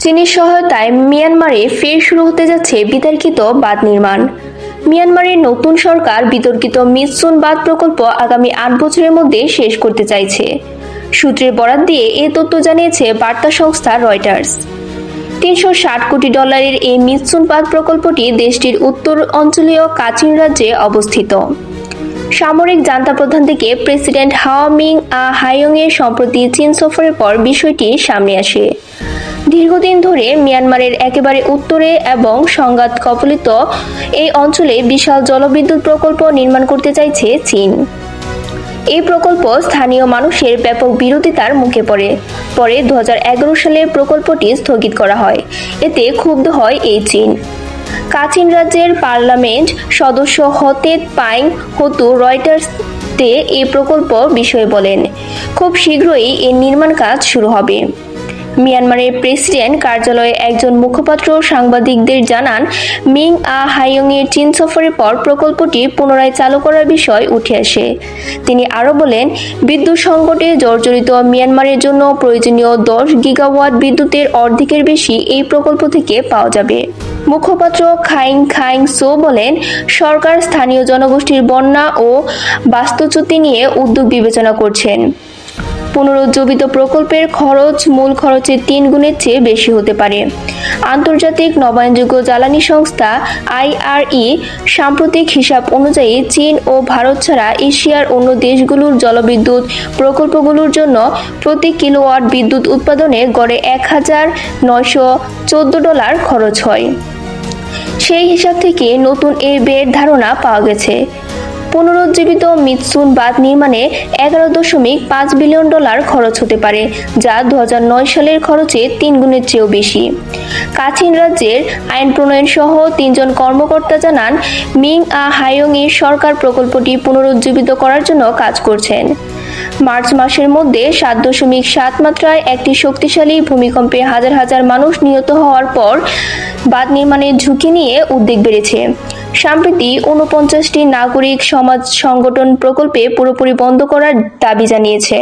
চীনের সহায়তায় মিয়ানমারে ফের শুরু হতে যাচ্ছে বিতর্কিত বাঁধ নির্মাণ। মিয়ানমারের নতুন সরকার বিতর্কিত মিৎসুন বাঁধ প্রকল্প আগামী ৮ বছরের মধ্যে শেষ করতে চাইছে। সূত্রের বরাত দিয়ে এ তথ্য জানিয়েছে বার্তা সংস্থা রয়টার্স। $৩৬০ কোটি এই মিৎসুন বাঁধ প্রকল্পটি দেশটির উত্তর অঞ্চলীয় কাচিন রাজ্যে অবস্থিত। সামরিক জান্তা প্রধান থেকে প্রেসিডেন্ট হাওয়া মিং হাইয়ং-এর সম্প্রতি চীন সফরের পর বিষয়টি সামনে আসে। দীর্ঘদিন ধরে মিয়ানমারের একেবারে উত্তরে এবং সংঘাত কবলিত এই অঞ্চলে বিশাল জলবিদ্যুৎ প্রকল্প নির্মাণ করতে চাইছে চীন। এই প্রকল্প স্থানীয় মানুষের ব্যাপক বিরোধিতার মুখে পড়ে। পরে 2011 সালে প্রকল্পটি স্থগিত করা হয়। এতে ক্ষুব্ধ হয় এই চীন। কাচিন রাজ্যের পার্লামেন্ট সদস্য হতে পাইং হতু রয়টার্সকে এই প্রকল্প বিষয়ে বলেন, খুব শীঘ্রই এর নির্মাণ কাজ শুরু হবে। মিয়ানমারের প্রেসিডেন্ট কার্যালয়ে একজন মুখপাত্র সাংবাদিকদের জানান, মিং হাইয়ং-এর চীন সফরের পর প্রকল্পটি পুনরায় চালু করার বিষয় উঠে আসে। তিনি আরও বলেন, বিদ্যুৎ সংকটে জর্জরিত মিয়ানমারের জন্য প্রয়োজনীয় 10 গিগাওয়াট বিদ্যুতের অর্ধেকের বেশি এই প্রকল্প থেকে পাওয়া যাবে। মুখপাত্র খাইং সো বলেন, সরকার স্থানীয় জনগোষ্ঠীর বন্যা ও বাস্তুচ্যুতি নিয়ে উদ্যোগ বিবেচনা করছেন। পুনরুজ্জীবিত প্রকল্পের খরচ মূল খরচের 3 গুণের চেয়ে বেশি হতে পারে। আন্তর্জাতিক নবায়নযোগ্য জ্বালানি সংস্থা IRE সাম্প্রতিক হিসাব অনুযায়ী চীন ও ভারত ছাড়া এশিয়ার অন্য দেশগুলোর জলবিদ্যুৎ প্রকল্পগুলোর জন্য প্রতি কিলোওয়াট বিদ্যুৎ উৎপাদনে গড়ে $1,914 খরচ হয়। সেই হিসাব থেকে নতুন এই ব্যয়ের ধারণা পাওয়া গেছে। পুনরুজ্জীবিত মিৎসুন বাঁধ নির্মাণে $11.5 বিলিয়ন খরচ হতে পারে, যা 2009 সালের খরচে 3 গুণের চেয়েও বেশি। কাচিন রাজ্যের আইন প্রণয়ন সহ 3 জন কর্মকর্তা জানান, মিং হাইয়ং-এর সরকার প্রকল্পটি পুনরুজ্জীবিত করার জন্য কাজ করছেন। মার্চ মাসের মধ্যে 7.7 মাত্রায় একটি শক্তিশালী ভূমিকম্পে হাজার হাজার মানুষ নিহত হওয়ার পর বাঁধ নির্মাণের ঝুঁকি নিয়ে উদ্বেগ বেড়েছে। সম্প্রতি 49টি নাগরিক সমাজ সংগঠন প্রকল্পে পুরোপুরি বন্ধ করার দাবি জানিয়েছে।